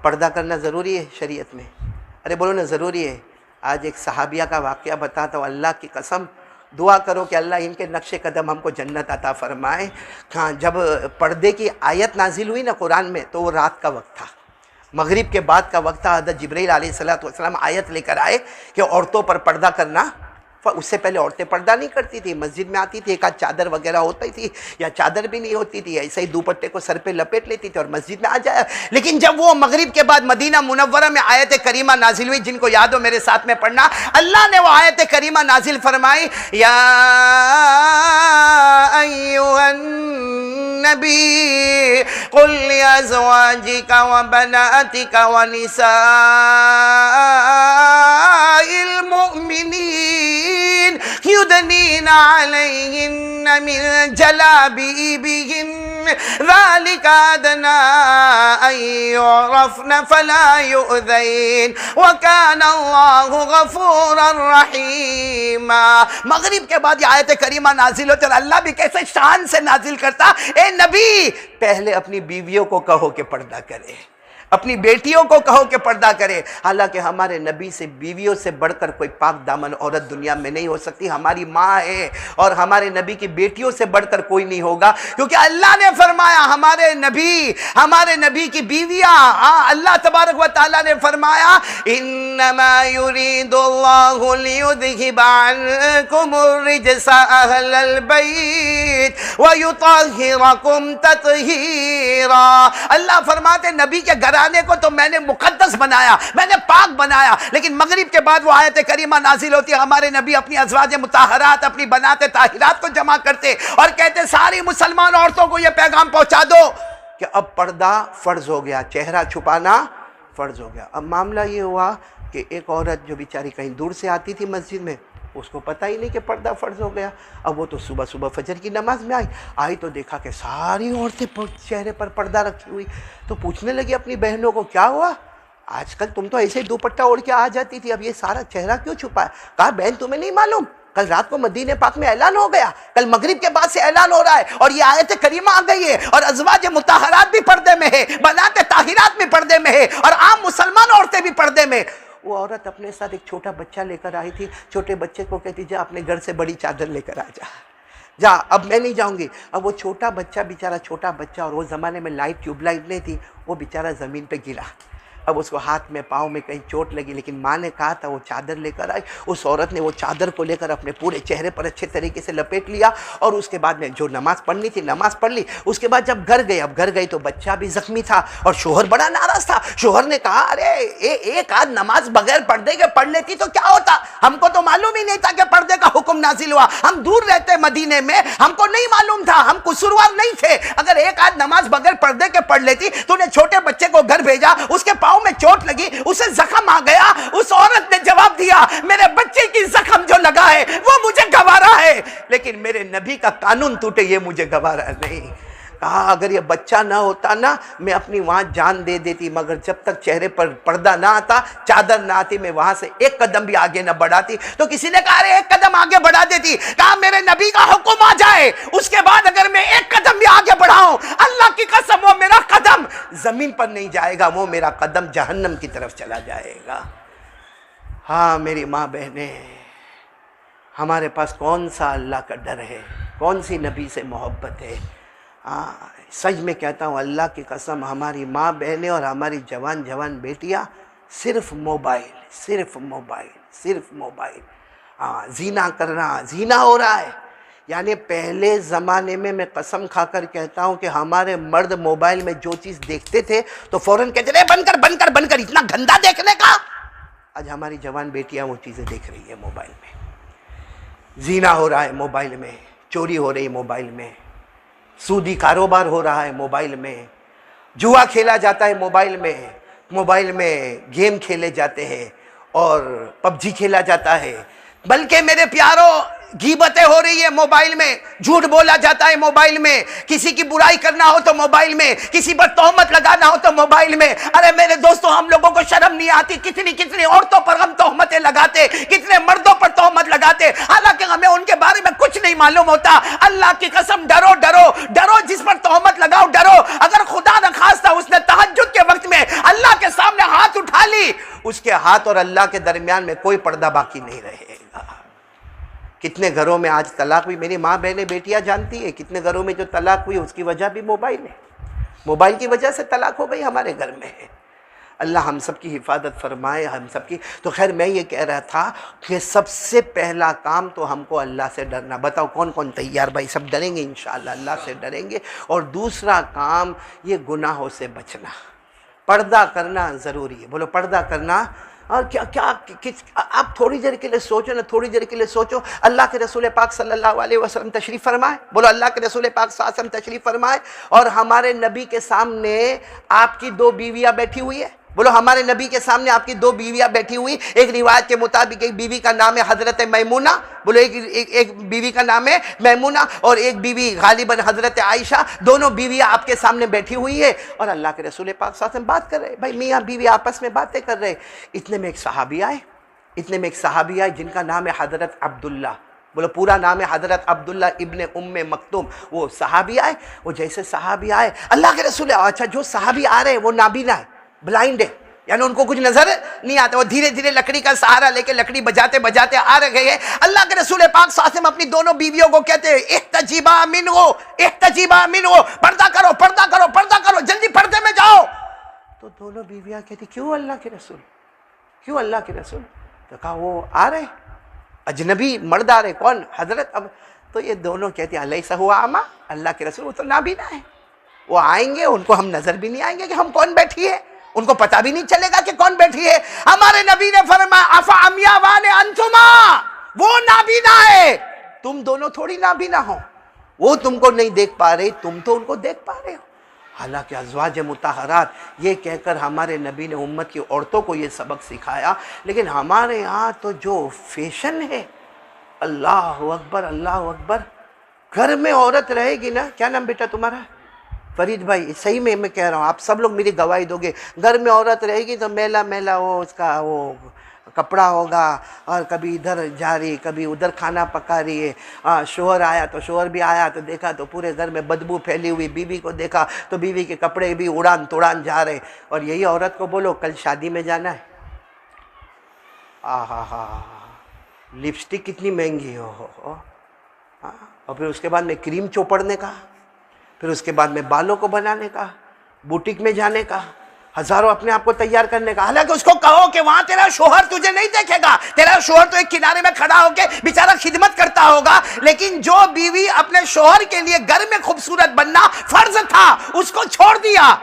پردہ کرنا ضروری ہے شریعت میں؟ ارے بولو نا ضروری ہے۔ آج ایک صحابیہ کا واقعہ بتاتا ہوں، اللہ کی قسم دعا کرو کہ اللہ ان کے نقش قدم ہم کو جنت عطا فرمائے۔ ہاں، جب پردے کی آیت نازل ہوئی نا قرآن میں تو وہ رات کا وقت تھا، مغرب کے بعد کا وقت تھا۔ حضرت جبرائیل علیہ السلام آیت لے کر آئے کہ عورتوں پر پردہ کرنا۔ اس سے پہلے عورتیں پردہ نہیں کرتی تھی، مسجد میں آتی تھی، ایک آدھ چادر وغیرہ ہوتی تھی یا چادر بھی نہیں ہوتی تھی، ایسے ہی دوپٹے کو سر پہ لپیٹ لیتی تھی اور مسجد میں آ جایا۔ لیکن جب وہ مغرب کے بعد مدینہ منورہ میں آیت کریمہ نازل ہوئی، جن کو یاد ہو میرے ساتھ میں پڑھنا، اللہ نے وہ آیت کریمہ نازل فرمائی، یا ایھا النبی قل لازواجک وبناتک ونساء المؤمنین یدنین علیہن من جلابیبہن ذالک ادنی ان یعرفن فلا یؤذین وکان اللہ غفورا رحیما۔ مغرب کے بعد یہ آیت کریمہ نازل ہوتی اور اللہ بھی کیسے شان سے نازل کرتا، اے نبی پہلے اپنی بیویوں کو کہو کہ پردہ کرے، اپنی بیٹیوں کو کہو کہ پردہ کرے۔ حالانکہ ہمارے نبی سے بیویوں سے بڑھ کر کوئی پاک دامن عورت دنیا میں نہیں ہو سکتی، ہماری ماں ہے، اور ہمارے نبی کی بیٹیوں سے بڑھ کر کوئی نہیں ہوگا، کیونکہ اللہ نے فرمایا ہمارے نبی کی بیویاں، اللہ تبارک و تعالیٰ نے فرمایا انما یرید اللہ لیذھب عنکم الرجس اہل البیت ویطہرکم تطہیرا۔ اللہ فرماتے نبی کے گھرانے کو تو میں نے مقدس بنایا، میں نے پاک بنایا، لیکن مغرب کے بعد وہ آیت کریمہ نازل ہوتی ہے، ہمارے نبی اپنی ازواج مطہرات، اپنی بنات طاہرات کو جمع کرتے اور کہتے ساری مسلمان عورتوں کو یہ پیغام پہنچا دو کہ اب پردہ فرض ہو گیا، چہرہ چھپانا فرض ہو گیا۔ اب معاملہ یہ ہوا کہ ایک عورت جو بیچاری کہیں دور سے آتی تھی مسجد میں، اس کو پتہ ہی نہیں کہ پردہ فرض ہو گیا۔ اب وہ تو صبح صبح فجر کی نماز میں آئی تو دیکھا کہ ساری عورتیں چہرے پر پردہ رکھی ہوئی، تو پوچھنے لگی اپنی بہنوں کو کیا ہوا، آج کل تم تو ایسے ہی دوپٹہ اوڑھ کے آ جاتی تھی، اب یہ سارا چہرہ کیوں چھپا ہے؟ کہا بہن تمہیں نہیں معلوم، کل رات کو مدینہ پاک میں اعلان ہو گیا، کل مغرب کے بعد سے اعلان ہو رہا ہے اور یہ آیت کریمہ آ گئی ہے، اور ازواج مطہرات بھی پردے میں ہے، بنات طاہرات بھی پردے میں ہے، اور عام مسلمان عورتیں بھی پردے میں۔ وہ عورت اپنے ساتھ ایک چھوٹا بچہ لے کر آئی تھی، چھوٹے بچے کو کہتی جا اپنے گھر سے بڑی چادر لے کر آ جا، اب میں نہیں جاؤں گی۔ اب وہ چھوٹا بچہ، بیچارہ چھوٹا بچہ، اور وہ زمانے میں لائٹ ٹیوب لائٹ نہیں تھی، وہ بیچارہ زمین پہ گرا، اب اس کو ہاتھ میں پاؤں میں کہیں چوٹ لگی، لیکن ماں نے کہا تھا وہ چادر لے کر آئی، اس عورت نے وہ چادر کو لے کر اپنے پورے چہرے پر اچھے طریقے سے لپیٹ لیا، اور اس کے بعد میں جو نماز پڑھنی تھی نماز پڑھ لی۔ اس کے بعد جب گھر گئی تو بچہ بھی زخمی تھا اور شوہر بڑا ناراض تھا۔ شوہر نے کہا ارے ایک آدھ نماز بغیر پردے کے پڑھ لیتی تو کیا ہوتا، ہم کو تو معلوم ہی نہیں تھا کہ پردے کا حکم نازل ہوا، ہم دور رہتے مدینے میں، ہم کو نہیں معلوم تھا، ہم قصوروار نہیں تھے، اگر ایک آدھ نماز بغیر پردے کے پڑھ لیتی تو نے چھوٹے بچے کو گھر بھیجا، اس کے پاؤں میں چوٹ لگی، اسے زخم آ گیا، اس عورت نے جواب دیا میرے بچے کی زخم جو لگا ہے وہ مجھے گوارا ہے، لیکن میرے نبی کا قانون ٹوٹے یہ مجھے گوارا نہیں۔ کہا اگر یہ بچہ نہ ہوتا نا میں اپنی وہاں جان دے دیتی، مگر جب تک چہرے پر پردہ نہ آتا، چادر نہ آتی، میں وہاں سے ایک قدم بھی آگے نہ بڑھاتی۔ تو کسی نے کہا ارے ایک قدم آگے بڑھا دیتی، کہا میرے نبی کا حکم آ جائے اس کے بعد اگر میں ایک قدم بھی آگے بڑھاؤں، اللہ کی قسم وہ میرا قدم زمین پر نہیں جائے گا، وہ میرا قدم جہنم کی طرف چلا جائے گا۔ ہاں میری ماں بہنیں، ہمارے پاس کون سا اللہ کا ڈر ہے، کون سی نبی سے محبت ہے؟ سچ میں کہتا ہوں اللہ کی قسم، ہماری ماں بہنیں اور ہماری جوان بیٹیاں صرف موبائل زینا کرنا، زینا ہو رہا ہے۔ یعنی پہلے زمانے میں قسم کھا کر کہتا ہوں کہ ہمارے مرد موبائل میں جو چیز دیکھتے تھے تو فوراً کہتے تھے بند کر اتنا گندا دیکھنے کا۔ آج ہماری جوان بیٹیاں وہ چیزیں دیکھ رہی ہیں موبائل میں، زینا ہو رہا ہے موبائل میں، چوری ہو رہی ہے موبائل میں، سودی کاروبار ہو رہا ہے موبائل میں، جوا کھیلا جاتا ہے موبائل میں گیم کھیلے جاتے ہیں اور پب جی کھیلا جاتا ہے۔ بلکہ میرے پیارو غیبتیں ہو رہی ہے موبائل میں، جھوٹ بولا جاتا ہے موبائل میں، کسی کی برائی کرنا ہو تو موبائل میں، کسی پر تہمت لگانا ہو تو موبائل میں۔ ارے میرے دوستو، ہم لوگوں کو شرم نہیں آتی؟ کتنی عورتوں پر ہم تہمتیں لگاتے، کتنے مردوں پر تہمت لگاتے، حالانکہ ہمیں ان کے بارے میں کچھ نہیں معلوم ہوتا۔ اللہ کی قسم، ڈرو ڈرو ڈرو، جس پر تہمت لگاؤ ڈرو۔ اگر خدا نہ خواستہ اس نے تہجد کے وقت میں اللہ کے سامنے ہاتھ اٹھا لی، اس کے ہاتھ اور اللہ کے درمیان میں کوئی پردہ باقی نہیں رہے گا۔ کتنے گھروں میں آج طلاق ہوئی، میری ماں بہنیں بیٹیاں جانتی ہے، کتنے گھروں میں جو طلاق ہوئی اس کی وجہ بھی موبائل ہے۔ موبائل کی وجہ سے طلاق ہو گئی ہمارے گھر میں۔ اللہ ہم سب کی حفاظت فرمائے، ہم سب کی۔ تو خیر میں یہ کہہ رہا تھا کہ سب سے پہلا کام تو ہم کو اللہ سے ڈرنا۔ بتاؤ کون کون تیار؟ بھائی سب ڈریں گے انشاءاللہ، اللہ سے ڈریں گے۔ اور دوسرا کام یہ گناہوں سے بچنا، پردہ کرنا ضروری ہے۔ بولو پردہ کرنا۔ اور آپ تھوڑی دیر کے لیے سوچو نا، تھوڑی دیر کے لیے سوچو، اللہ کے رسول پاک صلی اللہ علیہ وسلم تشریف فرمائے۔ بولو اللہ کے رسول پاک صلی اللہ علیہ وسلم تشریف فرمائے، اور ہمارے نبی کے سامنے آپ کی 2 بیویاں بیٹھی ہوئی ہے۔ بولو ہمارے نبی کے سامنے آپ کی 2 بیویاں بیٹھی ہوئی۔ ایک روایت کے مطابق ایک بیوی کا نام ہے حضرت میمونہ، بولو ایک بیوی کا نام ہے میمونہ، اور ایک بیوی غالباً حضرت عائشہ۔ دونوں بیویاں آپ کے سامنے بیٹھی ہوئی ہے، اور اللہ کے رسول پاک صلی اللہ علیہ وسلم بات کر رہے ہیں۔ بھائی میاں بیوی آپس میں باتیں کر رہے، اتنے میں ایک صحابی آئے جن کا نام ہے حضرت عبداللہ۔ بولو پورا نام ہے حضرت عبداللہ ابن مکتوم۔ وہ صحابی آئے، وہ جیسے صحابی آئے، اللہ کے رسول، اچھا جو صحابی آ رہے ہیں وہ نابینا ہے، بلائنڈ ہے، یعنی ان کو کچھ نظر نہیں آتا۔ وہ دھیرے دھیرے لکڑی کا سہارا لے کے لکڑی بجاتے بجاتے آ رہے ہیں۔ اللہ کے رسول پاک صلی اللہ علیہ وسلم اپنی دونوں بیویوں کو کہتے ہیں احتجبا منہ، پردہ کرو پردہ کرو پردہ کرو، جلدی پردے میں جاؤ۔ تو دونوں بیویاں کہتی کیوں اللہ کے رسول، کیوں اللہ کے رسول؟ تو کہا وہ آ رہے اجنبی مرد آ رہے۔ کون؟ حضرت تو یہ دونوں کہتے ہیں الیس هو اعمی، اللہ کے رسول وہ تو نابینا ہے، وہ آئیں گے ان کو ہم نظر بھی نہیں آئیں گے کہ ہم کون بیٹھی ہے، ان کو پتہ بھی نہیں چلے گا کہ کون بیٹھی ہے۔ ہمارے نبی نے فرمایا افعمیاوان انتما، وہ نابینا ہے، تم دونوں تھوڑی نابینا ہو، وہ تم کو نہیں دیکھ پا رہے، تم تو ان کو دیکھ پا رہے ہو۔ حالانکہ ازواج مطہرات، یہ کہہ کر ہمارے نبی نے امت کی عورتوں کو یہ سبق سکھایا، لیکن ہمارے ہاں تو جو فیشن ہے، اللہ اکبر اللہ اکبر۔ گھر میں عورت رہے گی نا، کیا نام بیٹا تمہارا؟ فرید بھائی، صحیح میں کہہ رہا ہوں، آپ سب لوگ میری گواہی دو گے، گھر میں عورت رہے گی تو میلا میلا وہ اس کا وہ کپڑا ہوگا، اور کبھی ادھر جا رہی کبھی ادھر کھانا پکا رہی ہے۔ شوہر آیا تو شوہر بھی آیا تو دیکھا تو پورے گھر میں بدبو پھیلی ہوئی، بیوی کو دیکھا تو بیوی کے کپڑے بھی اڑان توڑان جا رہے، اور یہی عورت کو بولو کل شادی میں جانا ہے، لپسٹک کتنی مہنگی ہو، اور پھر اس کے بعد میں کریم چوپڑنے کا، پھر اس کے بعد میں بالوں کو بنانے کا، بوٹیک میں جانے کا، ہزاروں اپنے آپ کو تیار کرنے کا۔ حالانکہ اس کو کہو کہ وہاں تیرا شوہر تجھے نہیں دیکھے گا، تیرا شوہر تو ایک کنارے میں کھڑا ہو کے بیچارہ خدمت کرتا ہوگا، لیکن جو بیوی اپنے شوہر کے لیے گھر میں خوبصورت بننا فرض تھا اس کو چھوڑ دیا،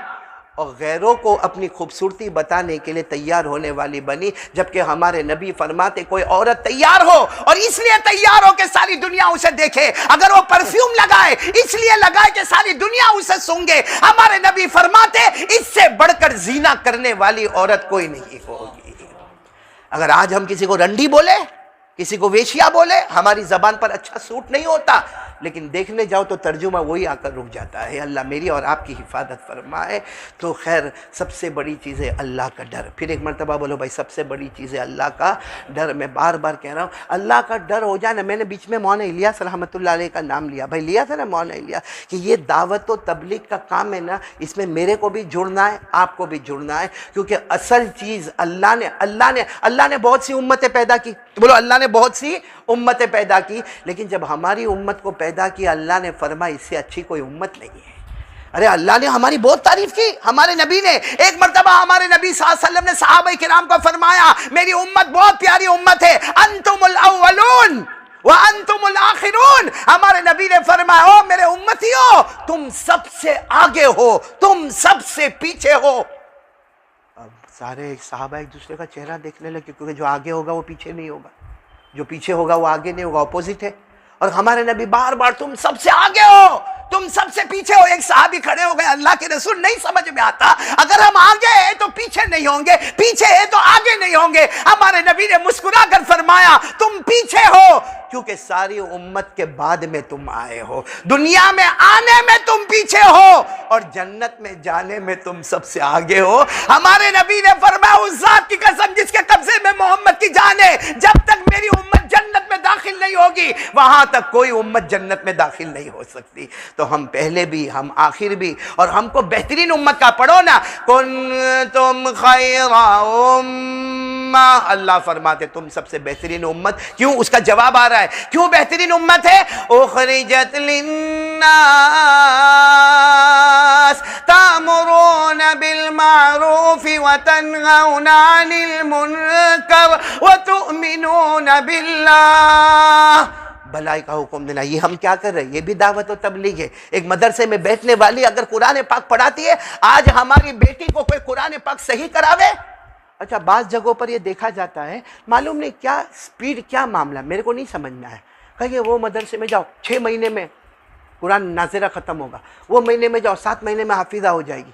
اور غیروں کو اپنی خوبصورتی بتانے کے لیے تیار ہونے والی بنی۔ جبکہ ہمارے نبی فرماتے کوئی عورت تیار ہو اور اس لیے تیار ہو کہ ساری دنیا اسے دیکھے، اگر وہ پرفیوم لگائے اس لیے لگائے کہ ساری دنیا اسے سونگے، ہمارے نبی فرماتے اس سے بڑھ کر زنا کرنے والی عورت کوئی نہیں ہوگی۔ اگر آج ہم کسی کو رنڈی بولے، کسی کو ویشیا بولے، ہماری زبان پر اچھا سوٹ نہیں ہوتا، لیکن دیکھنے جاؤ تو ترجمہ وہی آ کر رک جاتا ہے۔ اللہ میری اور آپ کی حفاظت فرمائے۔ تو خیر سب سے بڑی چیز ہے اللہ کا ڈر۔ پھر ایک مرتبہ بولو بھائی، سب سے بڑی چیز ہے اللہ کا ڈر۔ میں بار بار کہہ رہا ہوں، اللہ کا ڈر ہو جائے نا۔ میں نے بیچ میں مولانا الیاس رحمۃ اللہ علیہ کا نام لیا، بھائی لیا تھا نا مولانا الیاس، کہ یہ دعوت و تبلیغ کا کام ہے نا، اس میں میرے کو بھی جڑنا ہے، آپ کو بھی جڑنا ہے، کیونکہ اصل چیز اللہ نے بہت سی امتیں پیدا کی، بولو اللہ نے بہت سی امتیں پیدا کی، لیکن جب ہماری امت کو پیدا کیا اللہ نے فرمایا اس سے اچھی کوئی امت نہیں ہے۔ ارے اللہ نے ہماری بہت تعریف کی، ہمارے نبی نے ایک مرتبہ ہمارے نبی صلی اللہ علیہ وسلم نے صحابہ کرام کو فرمایا میری امت بہت پیاری امت ہے، انتم الاولون وانتم الاخرون۔ ہمارے نبی نے فرمایا او میرے امتیوں، تم سب سے آگے ہو، تم سب سے پیچھے ہو۔ اب سارے صحابہ ایک دوسرے کا چہرہ دیکھنے لگے، کیونکہ جو آگے ہوگا وہ پیچھے نہیں ہوگا، جو پیچھے ہوگا وہ آگے نہیں ہوگا، اپوزٹ ہے۔ اور ہمارے نبی بار بار تم سب سے آگے ہو، تم سب سے پیچھے ہو. ایک صحابی کھڑے ہو گئے، اللہ کے رسول نہیں سمجھ میں آتا، اگر ہم آگے ہیں تو پیچھے نہیں ہوں گے، پیچھے ہیں تو آگے نہیں ہوں گے. ہمارے نبی نے مسکرا کر فرمایا تم پیچھے ہو کیونکہ ساری امت کے بعد میں تم آئے ہو، دنیا میں آنے میں تم پیچھے ہو اور جنت میں جانے میں تم سب سے آگے ہو. ہمارے نبی نے فرمایا اس ذات کی قسم جس کے قبضے میں محمد کی جان ہے، جب تک میری امت جنت میں داخل نہیں ہوگی وہاں تک کوئی امت جنت میں داخل نہیں ہو سکتی. تو ہم پہلے بھی، ہم آخر بھی، اور ہم کو بہترین امت کا پڑھو نا، کنتم خیر امہ، اللہ فرماتے تم سب سے بہترین امت. کیوں؟ اس کا جواب آ رہا ہے کیوں بہترین امت ہے. اخرجت للناس تأمرون بالمعروف وتنهون عن المنکر وتؤمنون باللہ. بھلائی کا حکم دینا، یہ ہم کیا کر رہے ہیں؟ یہ بھی دعوت و تبلیغ ہے. ایک مدرسے میں بیٹھنے والی اگر قرآن پاک پڑھاتی ہے، آج ہماری بیٹی کو کوئی قرآن پاک صحیح کراوے. اچھا بعض جگہوں پر یہ دیکھا جاتا ہے، معلوم نہیں کیا سپیڈ، کیا معاملہ، میرے کو نہیں سمجھنا ہے. کہیے وہ مدرسے میں جاؤ 6 مہینے میں قرآن ناظرہ ختم ہوگا، وہ مہینے میں جاؤ 7 مہینے میں حافظہ ہو جائے گی.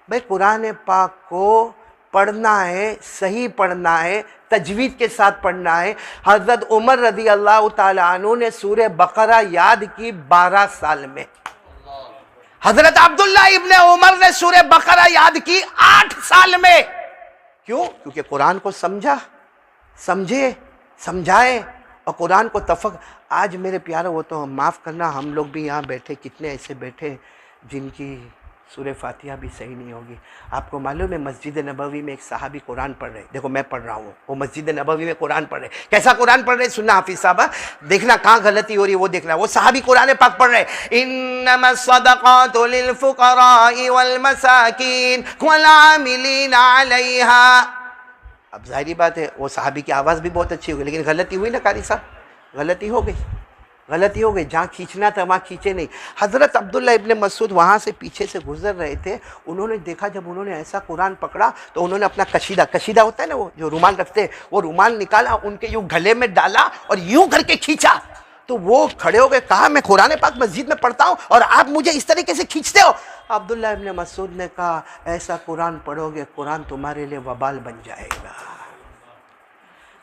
بھائی قرآن پاک کو پڑھنا ہے، صحیح پڑھنا ہے، تجوید کے ساتھ پڑھنا ہے. حضرت عمر رضی اللہ تعالیٰ عنہ نے سورہ بقرہ یاد کی 12 سال میں. حضرت عبداللہ ابن عمر نے سورہ بقرہ یاد کی 8 سال میں. کیوں؟ کیونکہ قرآن کو سمجھا، سمجھے، سمجھائے اور قرآن کو آج میرے پیارے وہ تو معاف کرنا، ہم لوگ بھی یہاں بیٹھے، کتنے ایسے بیٹھے جن کی سورہ فاتحہ بھی صحیح نہیں ہوگی. آپ کو معلوم ہے مسجد نبوی میں ایک صحابی قرآن پڑھ رہے، دیکھو میں پڑھ رہا ہوں، وہ مسجد نبوی میں قرآن پڑھ رہے. کیسا قرآن پڑھ رہے سننا حافظ صاحب، دیکھنا کہاں غلطی ہو رہی ہے وہ دیکھنا. وہ صحابی قرآن پاک پڑھ رہے، انما الصدقات للفقراء والمساکین والعاملین علیہا. اب ظاہری بات ہے وہ صحابی کی آواز بھی بہت اچھی ہوگی، لیکن غلطی ہوئی نا قاری صاحب، غلطی ہو گئی، غلطی ہو گئی. جہاں کھینچنا تھا وہاں کھینچے نہیں. حضرت عبداللہ ابن مسعود وہاں سے پیچھے سے گزر رہے تھے، انہوں نے دیکھا جب انہوں نے ایسا قرآن پکڑا تو انہوں نے اپنا کشیدہ ہوتا ہے نا وہ جو رومال رکھتے ہیں، وہ رومال نکالا، ان کے یوں گلے میں ڈالا اور یوں کر کے کھینچا. تو وہ کھڑے ہو گئے، کہا میں قرآن پاک مسجد میں پڑھتا ہوں اور آپ مجھے اس طریقے سے کھینچتے ہو. عبداللہ ابن مسعود نے کہا ایسا قرآن پڑھو گے قرآن تمہارے لیے وبال بن جائے گا.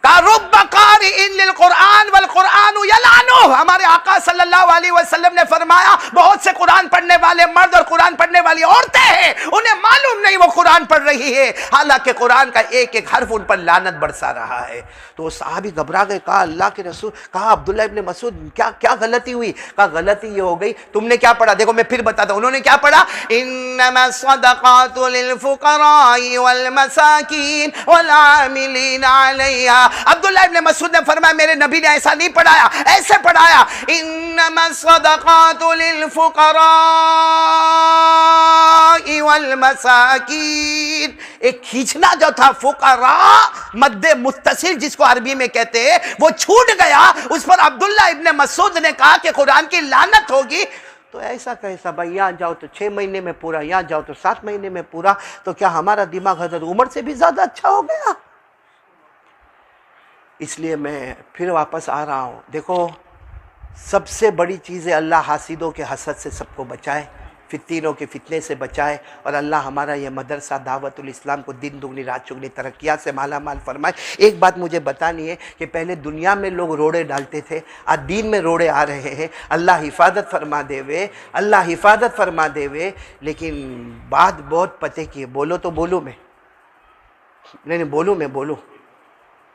رب قارئ للقرآن والقرآن یلعنہ. ہمارے آقا صلی اللہ علیہ وسلم نے فرمایا بہت سے قرآن پڑھنے والے مرد اور قرآن پڑھنے والی عورتیں ہیں، انہیں معلوم نہیں وہ قرآن پڑھ رہی ہے، حالانکہ قرآن کا ایک ایک حرف ان پر لعنت برسا رہا ہے. تو وہ صحابی گھبرا گئے، کہا اللہ کے رسول، کہا عبداللہ ابن مسعود کیا غلطی ہوئی؟ کہا غلطی یہ ہو گئی تم نے کیا پڑھا. دیکھو میں پھر بتاتا ہوں انہوں نے کیا پڑھا، انما الصدقات للفقراء والمساکین والعاملین علیہا. عبداللہ ابن مسعود نے فرمایا میرے نبی نے ایسا نہیں پڑھایا، ایسے پڑھایا انما الصدقات للفقراء والمساکین. ایک کھینچنا جو تھا فقراء مد متصل جس کو عربی میں کہتے ہیں وہ چھوٹ گیا، اس پر عبداللہ ابن مسعود نے کہا کہ قرآن کی لعنت ہوگی. تو ایسا کیسا بھائی، یہاں جاؤ تو 6 مہینے میں پورا، یہاں جاؤ تو 7 مہینے میں پورا. تو کیا ہمارا دماغ حضرت عمر سے بھی زیادہ اچھا ہو گیا؟ اس لیے میں پھر واپس آ رہا ہوں. دیکھو سب سے بڑی چیز ہے اللہ حاسدوں کے حسد سے سب کو بچائے، فتنوں کے فتنے سے بچائے، اور اللہ ہمارا یہ مدرسہ دعوت الاسلام کو دن دگنی رات چگنی ترقیات سے مالا مال فرمائے. ایک بات مجھے بتانی ہے کہ پہلے دنیا میں لوگ روڑے ڈالتے تھے، آج دین میں روڑے آ رہے ہیں. اللہ حفاظت فرما دے وے، اللہ حفاظت فرما دے وے. لیکن بات بہت پتے کی ہے، بولو تو بولوں میں، نہیں بولوں،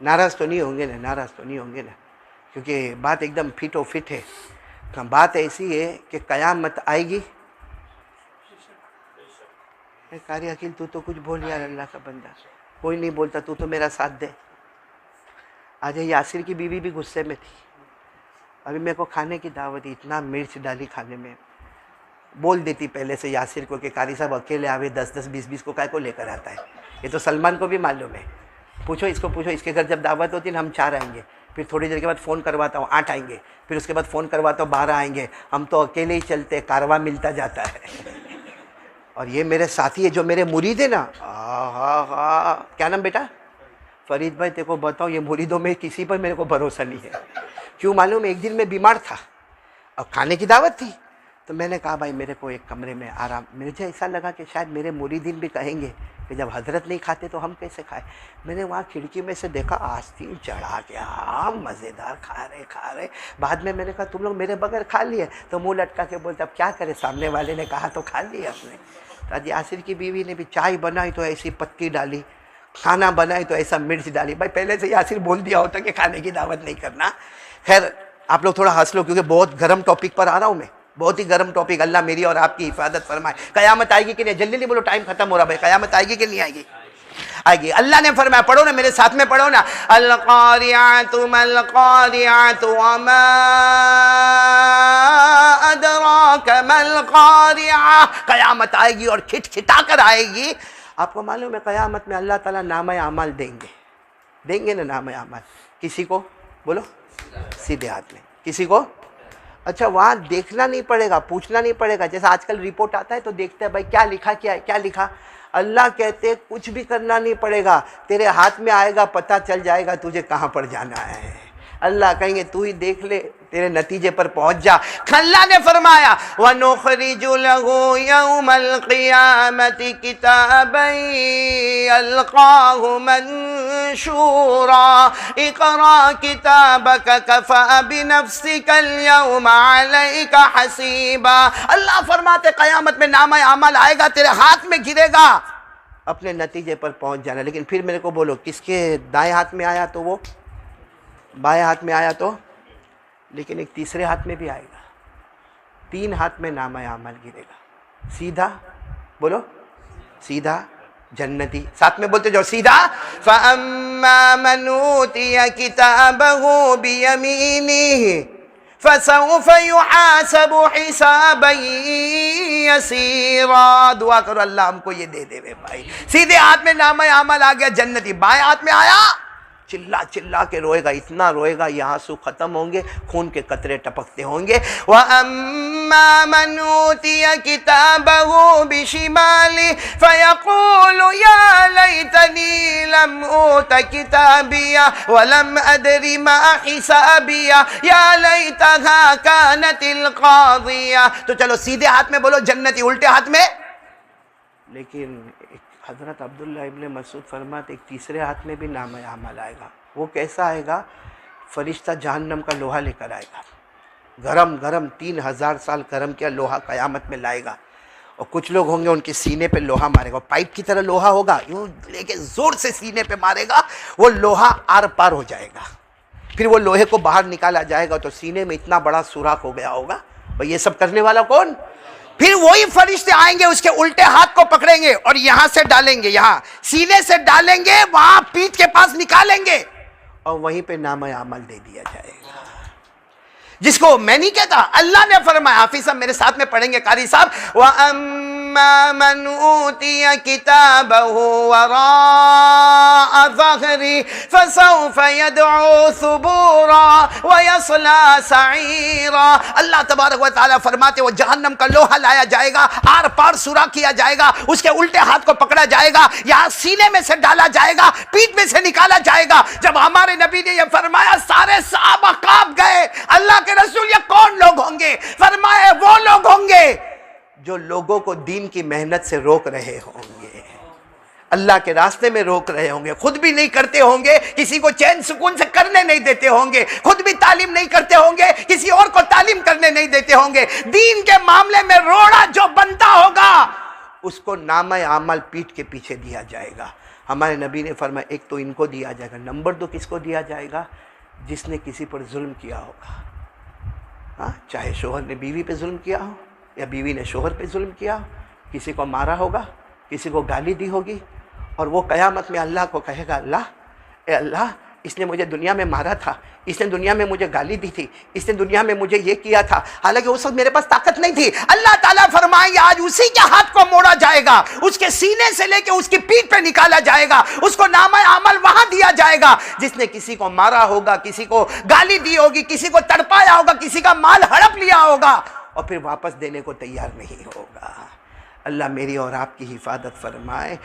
ناراض تو نہیں ہوں گے نا، ناراض تو نہیں ہوں گے نا، کیونکہ بات ایک دم فٹ و فٹ ہے. بات ایسی ہے کہ قیامت آئے گی. قاری عقیل تو کچھ بول یار، اللہ کا بندہ کوئی نہیں بولتا، تو میرا ساتھ دے. آج یاسر کی بیوی بھی غصے میں تھی، ابھی میرے کو کھانے کی دعوت دی، اتنا مرچ ڈالی کھانے میں. بول دیتی پہلے سے یاسر کو کہ قاری صاحب اکیلے آوے 10 20 کو کائے کو لے کر آتا ہے. یہ تو سلمان کو بھی معلوم ہے. پوچھو اس کو، پوچھو اس کے گھر جب دعوت ہوتی ہے نا ہم 4 آئیں گے، پھر تھوڑی دیر کے بعد فون کرواتا ہوں 8 آئیں گے، پھر اس کے بعد فون کرواتا ہوں 12 آئیں گے. ہم تو اکیلے ہی چلتے، کارواں ملتا جاتا ہے. اور یہ میرے ساتھی ہے جو میرے مرید ہے نا، کیا نام بیٹا؟ فرید بھائی. دیکھو بتاؤ یہ مریدوں میں کسی پر میرے کو بھروسہ نہیں ہے. کیوں معلوم؟ ایک دن میں بیمار تھا، اور کھانے کی دعوت تھی. تو میں نے کہا بھائی میرے کو ایک کمرے میں آرام. مجھے ایسا لگا کہ شاید میرے مریدین بھی کہیں گے کہ جب حضرت نہیں کھاتے تو ہم کیسے کھائیں. میں نے وہاں کھڑکی میں سے دیکھا آستین چڑھا گیا، مزیدار کھا رہے. بعد میں نے کہا تم لوگ میرے بغیر کھا لیے؟ تو منہ لٹکا کے بولتے اب کیا کرے، سامنے والے نے کہا تو کھا لیا ہم نے. حاجی یاسر کی بیوی نے بھی چائے بنائی تو ایسی پتی ڈالی، کھانا بنائی تو ایسا مرچ ڈالی. بھائی پہلے سے یاسر بول دیا ہوتا کہ کھانے کی دعوت نہیں کرنا. خیر آپ لوگ تھوڑا ہنس لو کیونکہ بہت گرم ٹاپک پر آ رہا ہوں میں، بہت ہی گرم ٹاپک. اللہ میری اور آپ کی حفاظت فرمائے. قیامت آئے گی کہ نہیں؟ جلدی نہیں بولو، ٹائم ختم ہو رہا بھائی. قیامت آئے گی کہ نہیں آئے گی؟ آئے گی. اللہ نے فرمایا، پڑھو نا میرے ساتھ میں پڑھو نا، القاریعۃ ما القاریعۃ وما ادراک ما القاریعۃ. قیامت آئے گی اور کھٹکھٹا کر آئے گی. آپ کو معلوم ہے قیامت میں اللہ تعالیٰ نامہ اعمال دیں گے نا. نامہ اعمال کسی کو بولو سیدھے ہاتھ میں، کسی کو اچھا وہاں دیکھنا نہیں پڑے گا، پوچھنا نہیں پڑے گا. جیسا آج کل رپورٹ آتا ہے تو دیکھتے ہیں بھائی کیا لکھا، کیا لکھا. اللہ کہتے کچھ بھی کرنا نہیں پڑے گا، تیرے ہاتھ میں آئے گا، پتہ چل جائے گا تجھے کہاں پر جانا ہے. اللہ کہیں گے تو ہی دیکھ لے، تیرے نتیجے پر پہنچ جا. اللہ نے فرمایا وَنُخْرِجُ لَهُ يَوْمَ الْقِيَامَةِ كِتَابًا يَلْقَاهُ مَنشُورًا اقْرَأْ كِتَابَكَ كَفَىٰ بِنَفْسِكَ الْيَوْمَ عَلَيْكَ حَسِيبًا. اللہ فرماتے قیامت میں نامہ اعمال آئے گا، تیرے ہاتھ میں گرے گا، اپنے نتیجے پر پہنچ جانا. لیکن پھر میرے کو بولو کس کے دائیں ہاتھ میں آیا تو وہ بائیں ہاتھ میں آیا تو، لیکن ایک تیسرے ہاتھ میں بھی آئے گا. 3 ہاتھ میں نامہ اعمال گرے گا. سیدھا بولو، سیدھا جنتی. ساتھ میں بولتے جاؤ سیدھا. فَأَمَّا مَنْ أُوتِيَ كِتَابَهُ بِيَمِينِهِ فَسَوْفَ يُحَاسَبُ حِسَابًا يَسِيرًا. دعا کرو اللہ ہم کو یہ دے دے بھائی. سیدھے ہاتھ میں نامہ اعمال آ گیا جنتی. بائیں ہاتھ میں آیا چلا کے روئے گا، اتنا روئے گا یہ آنسو ختم ہوں گے، خون کے قطرے ٹپکتے ہوں گے. وَأَمَّا مَنْ أُوتِيَ كِتَابَهُ بِشِمَالِهِ فَيَقُولُ يَا لَيْتَنِي لَمْ أُوتَ كِتَابِيَهْ وَلَمْ أَدْرِ مَا حِسَابِيَهْ يَا لَيْتَهَا كَانَتِ الْقَاضِيَةَ. تو چلو سیدھے ہاتھ میں بولو جنتی، الٹے ہاتھ میں. لیکن حضرت عبداللہ ابن مسعود فرماتے ایک تیسرے ہاتھ میں بھی نامہ اعمال آئے گا. وہ کیسا آئے گا؟ فرشتہ جہنم کا لوہا لے کر آئے گا، گرم 3000 سال گرم کیا لوہا قیامت میں لائے گا. اور کچھ لوگ ہوں گے ان کے سینے پہ لوہا مارے گا، پائپ کی طرح لوہا ہوگا، یوں لے کے زور سے سینے پہ مارے گا، وہ لوہا آر پار ہو جائے گا. پھر وہ لوہے کو باہر نکالا جائے گا تو سینے میں اتنا بڑا سوراخ ہو گیا ہوگا. بھئی یہ سب کرنے والا کون؟ پھر وہی فرشتے آئیں گے، اس کے الٹے ہاتھ کو پکڑیں گے اور یہاں سے ڈالیں گے، یہاں سینے سے ڈالیں گے، وہاں پیٹھ کے پاس نکالیں گے اور وہیں پہ نامہ اعمال دے دیا جائے گا. جس کو میں نہیں کہتا، اللہ نے فرمایا. حافظ صاحب میرے ساتھ میں پڑھیں گے، قاری صاحب. وَأَمَّا مَنْ أُوتِيَ كِتَابَهُ وَرَاءَ ظَهْرِهِ فَسَوْفَ يَدْعُو ثُبُورًا وَيَصْلَىٰ سَعِيرًا. اللہ تبارک و تعالیٰ فرماتے وہ جہنم کا لوہا لایا جائے گا، آر پار سوراخ کیا جائے گا، اس کے الٹے ہاتھ کو پکڑا جائے گا، یہاں سینے میں سے ڈالا جائے گا، پیٹھ میں سے نکالا جائے گا. جب ہمارے نبی نے یہ فرمایا سارے صحابہ کانپ گئے. اللہ کے رسول یہ کون لوگ ہوں گے؟ فرمائے وہ لوگ ہوں گے جو لوگوں کو دین کی محنت سے روک رہے ہوں گے، اللہ کے راستے میں روک رہے ہوں گے، خود بھی نہیں کرتے ہوں گے، کسی کو چین سکون سے کرنے نہیں دیتے ہوں گے، خود بھی تعلیم نہیں کرتے ہوں گے، کسی اور کو تعلیم کرنے نہیں دیتے ہوں گے. دین کے معاملے میں روڑا جو بنتا ہوگا اس کو نامہ اعمال پیٹھ کے پیچھے دیا جائے گا. ہمارے نبی نے فرمایا ایک تو ان کو دیا جائے گا، نمبر 2 کس کو دیا جائے گا؟ جس نے کسی پر ظلم کیا ہوگا. ہاں چاہے شوہر نے بیوی پہ ظلم کیا ہو یا بیوی نے شوہر پہ ظلم کیا ہو، کسی کو مارا ہوگا، کسی کو گالی دی ہوگی، اور وہ قیامت میں اللہ کو کہے گا اللہ اے اللہ اس نے مجھے دنیا میں مارا تھا، اس نے دنیا میں مجھے گالی دی تھی، اس نے دنیا میں مجھے یہ کیا تھا، حالانکہ اس وقت میرے پاس طاقت نہیں تھی. اللہ تعالیٰ فرمائیں گے آج اسی کے ہاتھ کو موڑا جائے گا، اس کے سینے سے لے کے اس کی پیٹھ پہ نکالا جائے گا، اس کو نامہ اعمال وہاں دیا جائے گا. جس نے کسی کو مارا ہوگا، کسی کو گالی دی ہوگی، کسی کو تڑپایا ہوگا، کسی کا مال ہڑپ لیا ہوگا اور پھر واپس دینے کو تیار نہیں ہوگا. اللہ میری اور آپ کی حفاظت فرمائے.